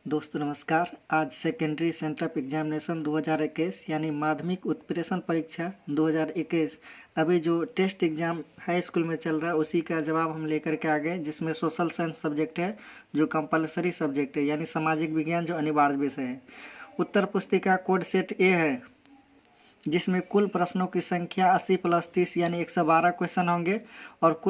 दोस्तों नमस्कार। आज सेकेंडरी सेंटअप एग्जामिनेशन 2021 यानी माध्यमिक उत्प्रेषण परीक्षा 2021 अभी जो टेस्ट एग्जाम हाई स्कूल में चल रहा है उसी का जवाब हम लेकर के आ गए, जिसमें सोशल साइंस सब्जेक्ट है जो कंपलसरी सब्जेक्ट है, यानी सामाजिक विज्ञान जो अनिवार्य विषय है। उत्तर पुस्तिका कोड सेट ए है, जिसमें कुल प्रश्नों की संख्या 80 + 30 यानी 112 क्वेश्चन होंगे और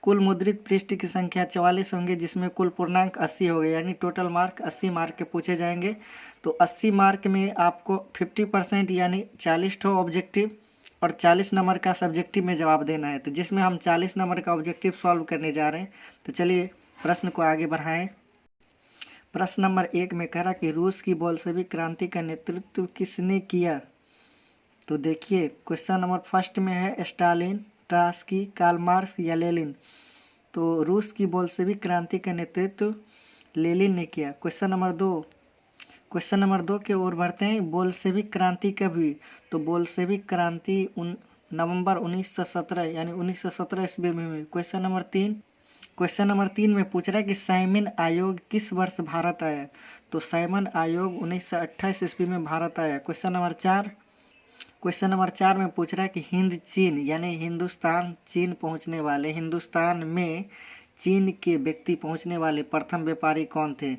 कुल मुद्रित पृष्ठ की संख्या 44 होंगे, जिसमें कुल पूर्णांक 80 हो गए, यानी टोटल मार्क 80 मार्क के पूछे जाएंगे। तो 80 मार्क में आपको 50% यानी 40 ठो ऑब्जेक्टिव और 40 नंबर का सब्जेक्टिव में जवाब देना है। तो जिसमें हम 40 नंबर का ऑब्जेक्टिव सॉल्व करने जा रहे हैं। तो चलिए प्रश्न को आगे बढ़ाएं। प्रश्न नंबर 1 में कह रहा कि रूस की बोल्शेविक क्रांति का नेतृत्व किसने किया। तो देखिए क्वेश्चन नंबर फर्स्ट में है स्टालिन, ट्रास्की, कार्ल मार्क्स या लेनिन। तो रूस की बोल्शेविक क्रांति का नेतृत्व लेनिन ने किया। क्वेश्चन नंबर दो के ओर बढ़ते हैं। बोल्शेविक क्रांति कब हुई। तो बोल्शेविक क्रांति नवंबर 1917 यानी 1917 ईस्वी में हुई। क्वेश्चन नंबर तीन में पूछ रहा है कि साइमन आयोग किस वर्ष भारत आया। तो साइमन आयोग 1928 ईस्वी में भारत आया। क्वेश्चन नंबर चार में पूछ रहा है कि हिंद चीन यानी हिंदुस्तान में चीन के व्यक्ति पहुंचने वाले प्रथम व्यापारी कौन थे।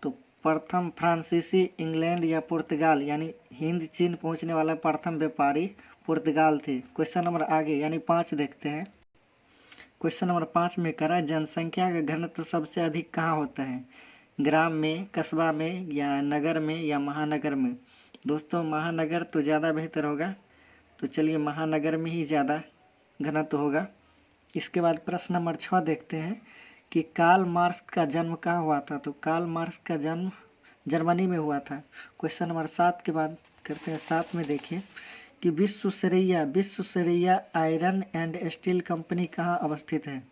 तो प्रथम फ्रांसीसी, इंग्लैंड या पुर्तगाल, यानी हिंद चीन पहुंचने वाला प्रथम व्यापारी पुर्तगाल थे। क्वेश्चन नंबर आगे यानी 5 देखते हैं। क्वेश्चन नंबर 5 में करा जनसंख्या का घनत्व सबसे अधिक कहाँ होता है, ग्राम में, कस्बा में या नगर में या महानगर में। दोस्तों महानगर तो ज़्यादा बेहतर होगा, तो चलिए महानगर में ही ज़्यादा घनत्व होगा। इसके बाद प्रश्न नंबर 6 देखते हैं कि कार्ल मार्क्स का जन्म कहाँ हुआ था। तो कार्ल मार्क्स का जन्म जर्मनी में हुआ था। क्वेश्चन नंबर 7 के बाद करते हैं 7 में देखिए कि Visvesvaraya iron and steel company कहाँ अवस्थित है।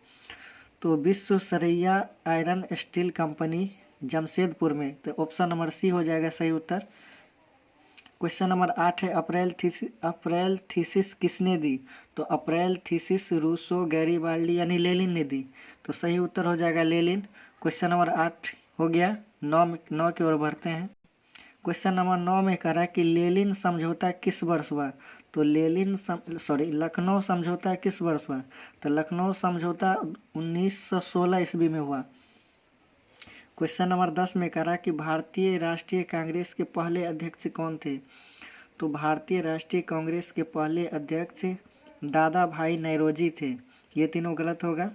तो Visvesvaraya iron steel company Jamshedpur में। तो ऑप्शन नंबर सी हो जाएगा सही उत्तर। क्वेश्चन नंबर 8 है अप्रैल थीसिस किसने दी। तो अप्रैल थीसिस रूसो, गैरीबाल्डी यानी लेनिन ने दी। तो सही उत्तर हो जाएगा लेनिन। क्वेश्चन नंबर 8 हो गया। 9 की ओर बढ़ते हैं। क्वेश्चन नंबर 9 में कह रहा है कि लेनिन समझौता किस वर्ष हुआ। तो लखनऊ समझौता किस वर्ष हुआ। तो लखनऊ समझौता 1916 ईस्वी में हुआ। क्वेश्चन नंबर 10 में कह रहा कि भारतीय राष्ट्रीय कांग्रेस के पहले अध्यक्ष कौन थे। तो भारतीय राष्ट्रीय कांग्रेस के पहले अध्यक्ष दादा भाई नौरोजी थे। ये तीनों गलत होगा,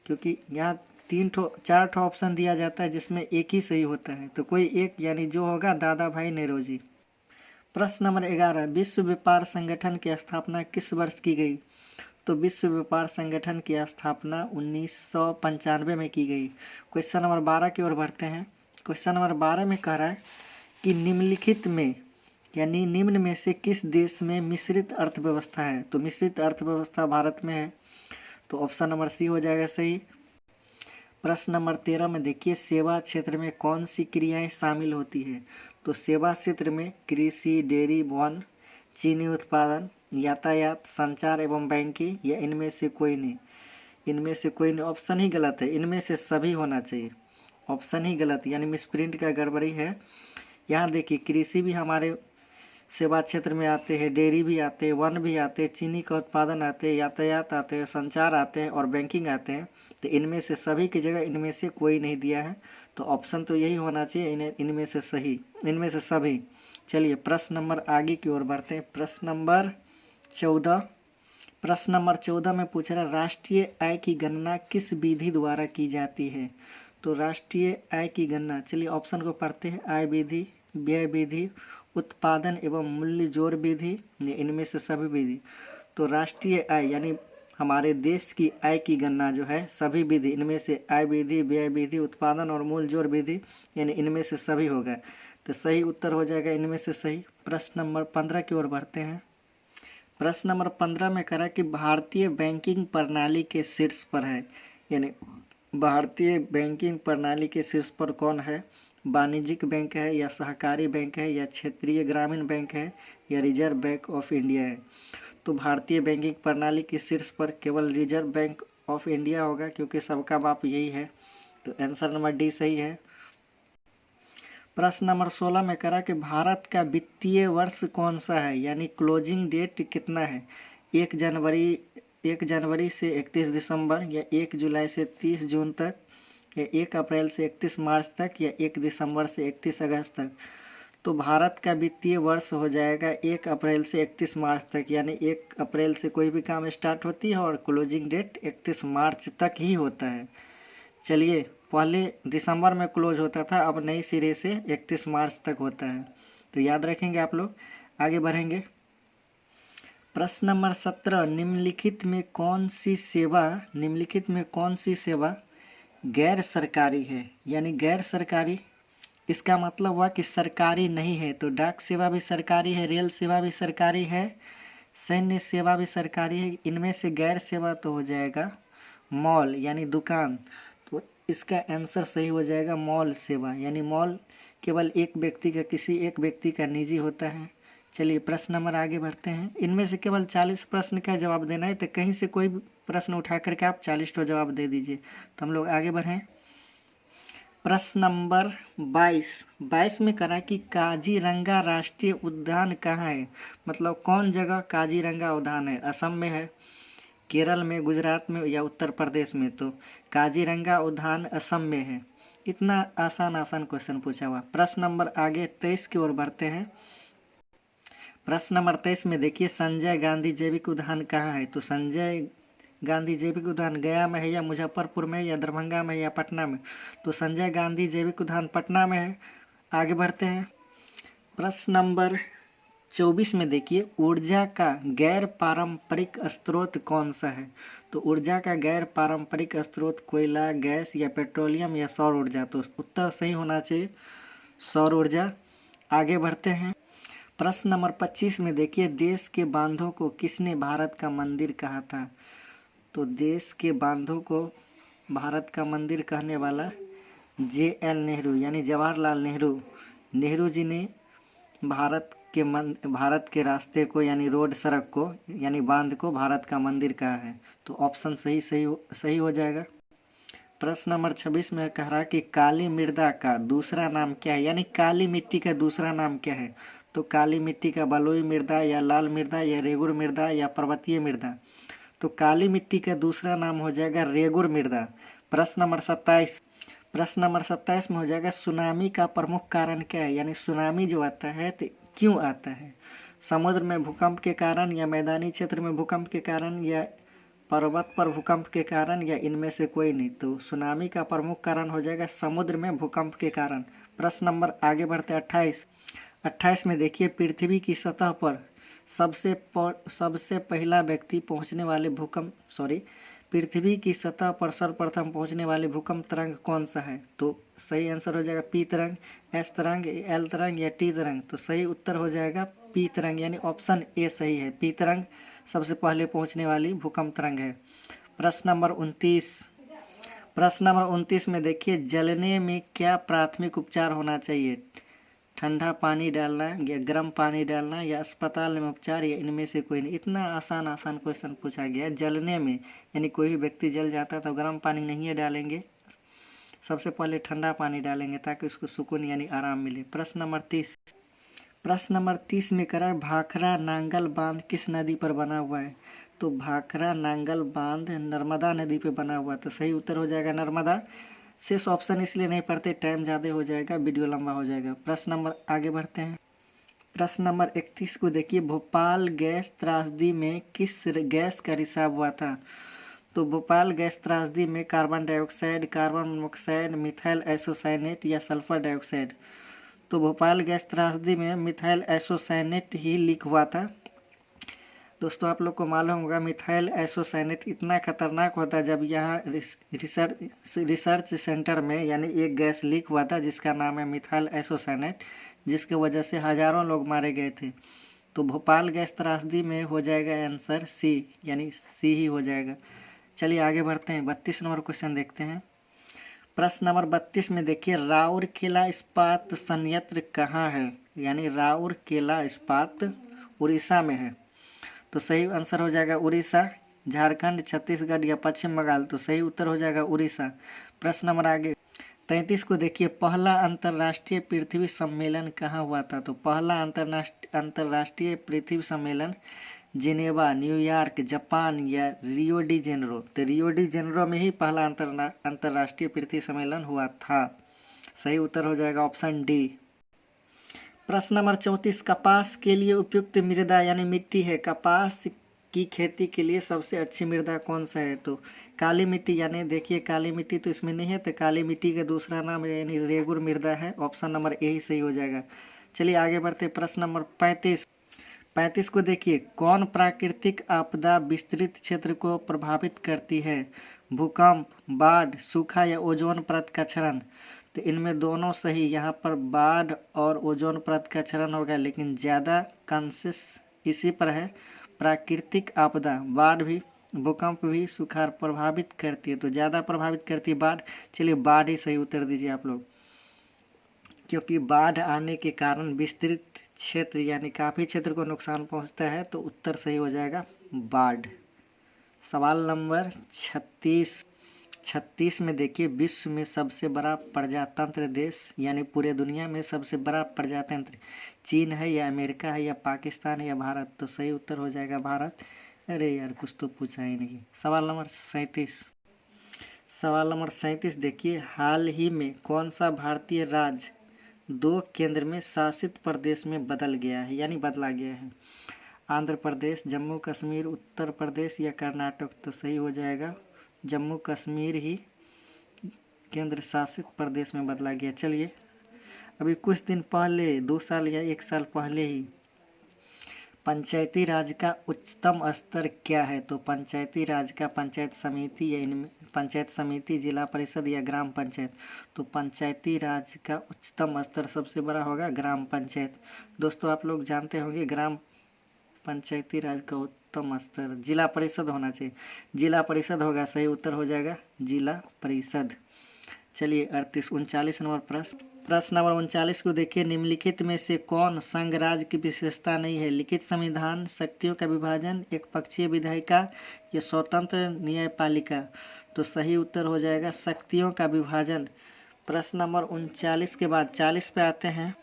क्योंकि यहाँ 4 ठो ऑप्शन दिया जाता है जिसमें एक ही सही होता है। तो कोई एक यानी जो होगा दादा भाई नौरोजी। प्रश्न नंबर 11 विश्व व्यापार संगठन की स्थापना किस वर्ष की गई। तो विश्व व्यापार संगठन की स्थापना 1995 में की गई। क्वेश्चन नंबर 12 की ओर बढ़ते हैं। क्वेश्चन नंबर 12 में कह रहा है कि निम्नलिखित में यानी निम्न में से किस देश में मिश्रित अर्थव्यवस्था है। तो मिश्रित अर्थव्यवस्था भारत में है। तो ऑप्शन नंबर सी हो जाएगा सही। प्रश्न नंबर 13 में देखिए सेवा क्षेत्र में कौन सी क्रियाएं शामिल होती है। तो सेवा क्षेत्र में कृषि, डेयरी, वन, चीनी उत्पादन, यातायात, संचार एवं बैंकिंग या इनमें से कोई नहीं। ऑप्शन ही गलत है, इनमें से सभी होना चाहिए। ऑप्शन ही गलत यानी मिसप्रिंट का गड़बड़ी है। यहाँ देखिए कृषि भी हमारे सेवा क्षेत्र में आते हैं, डेयरी भी आते हैं, वन भी आते हैं, चीनी का उत्पादन आते हैं, यातायात आते हैं, संचार आते हैं और बैंकिंग आते हैं। तो इनमें से सभी की जगह इनमें से कोई नहीं दिया है। तो ऑप्शन तो यही होना चाहिए, इनमें से सभी। चलिए प्रश्न नंबर आगे की ओर बढ़ते हैं। प्रश्न नंबर 14 में पूछ रहा राष्ट्रीय आय की गणना किस विधि द्वारा की जाती है। तो राष्ट्रीय आय की गणना, चलिए ऑप्शन को पढ़ते हैं। आय विधि, व्यय विधि, उत्पादन एवं मूल्य जोड़ विधि, इनमें से सभी विधि। तो राष्ट्रीय आय यानी हमारे देश की आय की गणना जो है सभी विधि, इनमें से आय विधि, व्यय विधि, उत्पादन और मूल्य जोड़ विधि यानी इनमें से सभी होगा। तो सही उत्तर हो जाएगा इनमें से सही। प्रश्न नंबर 15 की ओर बढ़ते हैं। प्रश्न नंबर 15 में करा कि भारतीय बैंकिंग प्रणाली के शीर्ष पर है, यानी भारतीय बैंकिंग प्रणाली के शीर्ष पर कौन है। वाणिज्यिक बैंक है या सहकारी बैंक है या क्षेत्रीय ग्रामीण बैंक है या रिजर्व बैंक ऑफ इंडिया है। तो भारतीय बैंकिंग प्रणाली के शीर्ष पर केवल रिजर्व बैंक ऑफ इंडिया होगा, क्योंकि सबका बाप यही है। तो आंसर नंबर डी सही है। प्रश्न नंबर 16 में करा कि भारत का वित्तीय वर्ष कौन सा है, यानी क्लोजिंग डेट कितना है। 1 जनवरी से 31 दिसंबर, या 1 जुलाई से 30 जून तक, या 1 अप्रैल से 31 मार्च तक, या 1 दिसंबर से 31 अगस्त तक। तो भारत का वित्तीय वर्ष हो जाएगा 1 अप्रैल से 31 मार्च तक, यानी 1 अप्रैल से कोई भी काम स्टार्ट होती है और क्लोजिंग डेट 31 मार्च तक ही होता है। चलिए, पहले दिसंबर में क्लोज होता था, अब नई सिरे से 31 मार्च तक होता है, तो याद रखेंगे आप लोग। आगे बढ़ेंगे। प्रश्न नंबर 17, निम्नलिखित में कौन सी सेवा गैर सरकारी है, यानी गैर सरकारी, इसका मतलब हुआ कि सरकारी नहीं है। तो डाक सेवा भी सरकारी है, रेल सेवा भी सरकारी है, सैन्य सेवा भी सरकारी है। इनमें से गैर सेवा तो हो जाएगा मॉल, यानी दुकान। तो इसका आंसर सही हो जाएगा मॉल सेवा, यानी मॉल केवल किसी एक व्यक्ति का निजी होता है। चलिए, प्रश्न नंबर आगे बढ़ते हैं। इनमें से केवल 40 प्रश्न का जवाब देना है, तो कहीं से कोई भी प्रश्न उठा करके आप 40 तो जवाब दे दीजिए। तो हम लोग आगे बढ़ें। प्रश्न नंबर 22 में करा कि काजीरंगा राष्ट्रीय उद्यान कहाँ है, मतलब कौन जगह काजीरंगा उद्यान है। असम में है, केरल में, गुजरात में, या उत्तर प्रदेश में। तो काजीरंगा उद्यान असम में है। इतना आसान क्वेश्चन पूछा हुआ। प्रश्न नंबर आगे 23 की ओर बढ़ते हैं। प्रश्न नंबर 23 में देखिए, संजय गांधी जैविक उद्यान कहाँ है। तो संजय गांधी जैविक उद्यान गया में है, या मुजफ्फरपुर में, या दरभंगा में, या पटना में। तो संजय गांधी जैविक उद्यान पटना में है। आगे बढ़ते हैं। प्रश्न नंबर 24 में देखिए, ऊर्जा का गैर पारंपरिक स्रोत कौन सा है। तो ऊर्जा का गैर पारंपरिक स्रोत कोयला, गैस, या पेट्रोलियम, या सौर ऊर्जा। तो उत्तर सही होना चाहिए सौर ऊर्जा। आगे बढ़ते हैं। प्रश्न नंबर 25 में देखिए, देश के बांधों को किसने भारत का मंदिर कहा था। तो देश के बांधों को भारत का मंदिर कहने वाला JL नेहरू, यानी जवाहरलाल नेहरू जी ने भारत के रास्ते को, यानी रोड, सड़क को, यानी बांध को भारत का मंदिर कहा है। तो ऑप्शन सही हो जाएगा। प्रश्न नंबर 26 में कह रहा है कि काली मृदा का दूसरा नाम क्या है, यानी काली मिट्टी का दूसरा नाम क्या है। तो काली मिट्टी का बलुई मृदा, या लाल मृदा, या रेगुर मृदा, या पर्वतीय मृदा। तो काली मिट्टी का दूसरा नाम हो जाएगा रेगुर मृदा। प्रश्न नंबर 27 में हो जाएगा, सुनामी का प्रमुख कारण क्या है, यानी सुनामी जो आता है तो क्यों आता है। समुद्र में भूकंप के कारण, या मैदानी क्षेत्र में भूकंप के कारण, या पर्वत पर भूकंप के कारण, या इनमें से कोई नहीं। तो सुनामी का प्रमुख कारण हो जाएगा समुद्र में भूकंप के कारण। प्रश्न नंबर आगे बढ़ते 28 में देखिए, पृथ्वी की सतह पर सबसे पहला व्यक्ति पहुंचने वाले पृथ्वी की सतह पर सर्वप्रथम पहुंचने वाले भूकंप तरंग कौन सा है। तो सही आंसर हो जाएगा P तरंग, S तरंग, L तरंग, या T तरंग। तो सही उत्तर हो जाएगा P तरंग, यानी ऑप्शन A सही है। P तरंग सबसे पहले पहुंचने वाली भूकंप तरंग है। प्रश्न नंबर 29 में देखिए, जलने में क्या प्राथमिक उपचार होना चाहिए। ठंडा पानी डालना, या गर्म पानी डालना, या अस्पताल में उपचार, या इनमें से कोई नहीं। इतना आसान क्वेश्चन पूछा गया। जलने में, यानी कोई भी व्यक्ति जल जाता है तो गर्म पानी नहीं डालेंगे, सबसे पहले ठंडा पानी डालेंगे ताकि उसको सुकून, यानी आराम मिले। प्रश्न नंबर 30 में करा, भाखरा नांगल बांध किस नदी पर बना हुआ है। तो भाखरा नांगल बांध नर्मदा नदी पर बना हुआ। तो सही उत्तर हो जाएगा नर्मदा। शेष ऑप्शन इसलिए नहीं पढ़ते, टाइम ज़्यादा हो जाएगा, वीडियो लंबा हो जाएगा। प्रश्न नंबर आगे बढ़ते हैं। प्रश्न नंबर 31 को देखिए, भोपाल गैस त्रासदी में किस गैस का रिसाव हुआ था। तो भोपाल गैस त्रासदी में carbon dioxide, carbon monoxide, methyl isocyanate, या सल्फर डाइऑक्साइड। तो भोपाल गैस त्रासदी में मिथाइल आइसोसाइनेट ही लीक हुआ था। दोस्तों, आप लोग को मालूम होगा मिथाइल आइसोसाइनेट इतना खतरनाक होता है, जब यहाँ रिसर्च सेंटर में, यानी एक गैस लीक हुआ था जिसका नाम है मिथाइल आइसोसाइनेट, जिसके वजह से हजारों लोग मारे गए थे। तो भोपाल गैस त्रासदी में हो जाएगा आंसर C, यानी C ही हो जाएगा। चलिए आगे बढ़ते हैं। 32 नंबर क्वेश्चन देखते हैं। प्रश्न नंबर 32 में देखिए, राउरकेला इस्पात संयंत्र कहाँ है, यानी राउरकेला इस्पात उड़ीसा में है। तो सही आंसर हो जाएगा उड़ीसा, झारखंड, छत्तीसगढ़, या पश्चिम बंगाल। तो सही उत्तर हो जाएगा उड़ीसा। प्रश्न नंबर आगे 33 को देखिए, पहला अंतर्राष्ट्रीय पृथ्वी सम्मेलन कहाँ हुआ था? तो पहला अंतर्राष्ट्रीय पृथ्वी सम्मेलन जिनेवा, न्यूयॉर्क, जापान या रियो डी जेनेरो? तो रियो डी जेनेरो में ही पहला अंतर्राष्ट्रीय पृथ्वी सम्मेलन हुआ था। सही उत्तर हो जाएगा ऑप्शन डी। प्रश्न नंबर 34, कपास के लिए उपयुक्त मृदा यानी मिट्टी है। कपास की खेती के लिए सबसे अच्छी मृदा कौन सा है? तो काली मिट्टी, यानी देखिए काली मिट्टी तो इसमें नहीं है, तो काली मिट्टी का दूसरा नाम यानी रेगुर मृदा है। ऑप्शन नंबर ए ही सही हो जाएगा। चलिए आगे बढ़ते। प्रश्न नंबर 35 को देखिए, कौन प्राकृतिक आपदा विस्तृत क्षेत्र को प्रभावित करती है? भूकंप, बाढ़, सूखा या ओजोन परत का क्षरण? तो इनमें दोनों सही। यहाँ पर बाढ़ और ओजोन परत का क्षरण होगा, लेकिन ज़्यादा कंसेस इसी पर है। प्राकृतिक आपदा, बाढ़ भी, भूकंप भी सूखा प्रभावित करती है, तो ज़्यादा प्रभावित करती है बाढ़। चलिए बाढ़ ही सही उत्तर दीजिए आप लोग, क्योंकि बाढ़ आने के कारण विस्तृत क्षेत्र यानी काफ़ी क्षेत्र को नुकसान पहुंचता है, तो उत्तर सही हो जाएगा बाढ़। सवाल नंबर 36 में देखिए, विश्व में सबसे बड़ा प्रजातंत्र देश यानी पूरे दुनिया में सबसे बड़ा प्रजातंत्र चीन है या अमेरिका है या पाकिस्तान है या भारत? तो सही उत्तर हो जाएगा भारत। अरे यार कुछ तो पूछा ही नहीं। सवाल नंबर 37 देखिए, हाल ही में कौन सा भारतीय राज्य 2 केंद्र में शासित प्रदेश में बदला गया है? आंध्र प्रदेश, जम्मू कश्मीर, उत्तर प्रदेश या कर्नाटक? तो सही हो जाएगा जम्मू कश्मीर ही केंद्र शासित प्रदेश में बदला गया। चलिए अभी कुछ दिन पहले 2 साल या 1 साल पहले ही पंचायती राज का उच्चतम स्तर क्या है? तो पंचायती राज का पंचायत समिति या इनमें पंचायत समिति, जिला परिषद या ग्राम पंचायत? तो पंचायती राज का उच्चतम स्तर सबसे बड़ा होगा ग्राम पंचायत। दोस्तों आप लोग जानते होंगे ग्राम पंचायती राज का उत्तम स्तर जिला परिषद होना चाहिए। जिला परिषद होगा, सही उत्तर हो जाएगा जिला परिषद। चलिए 39 नंबर प्रश्न नंबर 39 को देखिए, निम्नलिखित में से कौन संघ राज्य की विशेषता नहीं है? लिखित संविधान, शक्तियों का विभाजन, एक पक्षीय विधायिका या स्वतंत्र न्यायपालिका? तो सही उत्तर हो जाएगा शक्तियों का विभाजन। प्रश्न नंबर 39 के बाद 40 पे आते हैं।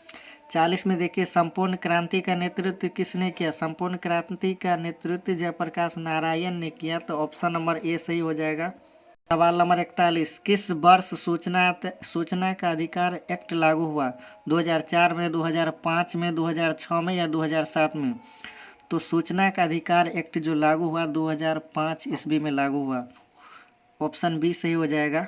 40 में देखिए, संपूर्ण क्रांति का नेतृत्व किसने किया? संपूर्ण क्रांति का नेतृत्व जयप्रकाश नारायण ने किया। तो ऑप्शन नंबर ए सही हो जाएगा। सवाल नंबर 41, किस वर्ष सूचना का अधिकार एक्ट लागू हुआ? 2004 में, 2005 में, 2006 में या 2007 में? तो सूचना का अधिकार एक्ट जो लागू हुआ 2005 ईस्वी में लागू हुआ। ऑप्शन बी सही हो जाएगा।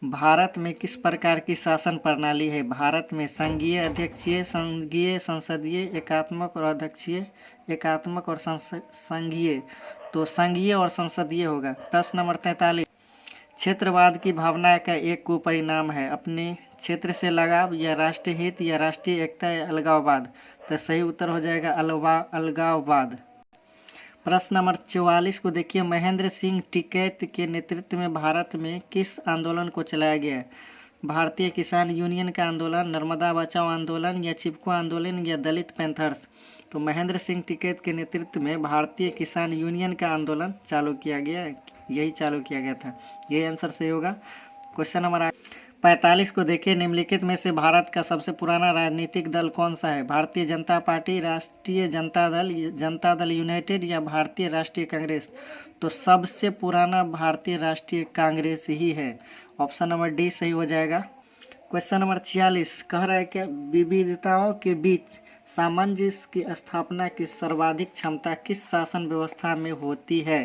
भारत में किस प्रकार की शासन प्रणाली है? भारत में संघीय, अध्यक्षीय, संघीय, संसदीय, एकात्मक और अध्यक्षीय, एकात्मक और संघीय? तो संघीय और संसदीय होगा। प्रश्न नंबर 43, क्षेत्रवाद की भावना का एक कुपरिणाम है? अपने क्षेत्र से लगाव या राष्ट्रीय हित या राष्ट्रीय एकता या अलगाववाद? तो सही उत्तर हो जाएगा अलगाववाद। प्रश्न नंबर 44 को देखिए, महेंद्र सिंह टिकैत के नेतृत्व में भारत में किस आंदोलन को चलाया गया? भारतीय किसान यूनियन का आंदोलन, नर्मदा बचाओ आंदोलन या चिपको आंदोलन या दलित पैंथर्स? तो महेंद्र सिंह टिकैत के नेतृत्व में भारतीय किसान यूनियन का आंदोलन चालू किया गया, यही चालू किया गया था। यही आंसर सही होगा। क्वेश्चन नंबर 45 को देखिए, निम्नलिखित में से भारत का सबसे पुराना राजनीतिक दल कौन सा है? भारतीय जनता पार्टी, राष्ट्रीय जनता दल, जनता दल यूनाइटेड या भारतीय राष्ट्रीय कांग्रेस? तो सबसे पुराना भारतीय राष्ट्रीय कांग्रेस ही है। ऑप्शन नंबर डी सही हो जाएगा। क्वेश्चन नंबर 46 कह रहा है कि विविधताओं के बीच सामंजस्य की स्थापना की सर्वाधिक क्षमता किस शासन व्यवस्था में होती है?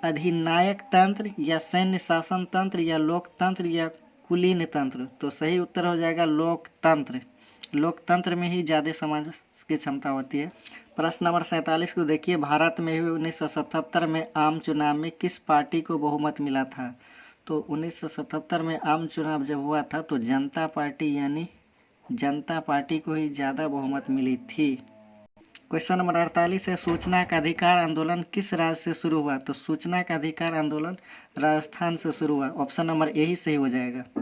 अधिनायक तंत्र या सैन्य शासन तंत्र या लोकतंत्र या कुलीन तंत्र? तो सही उत्तर हो जाएगा लोकतंत्र। लोकतंत्र में ही ज़्यादा सामंजस्य की क्षमता होती है। प्रश्न नंबर 47 को देखिए, भारत में 1977 में आम चुनाव में किस पार्टी को बहुमत मिला था? तो 1977 में आम चुनाव जब हुआ था तो जनता पार्टी यानी जनता पार्टी को ही ज़्यादा बहुमत मिली थी। क्वेश्चन नंबर 48 है, सूचना का अधिकार आंदोलन किस राज्य से शुरू हुआ? तो सूचना का अधिकार आंदोलन राजस्थान से शुरू हुआ। ऑप्शन नंबर ए ही सही हो जाएगा।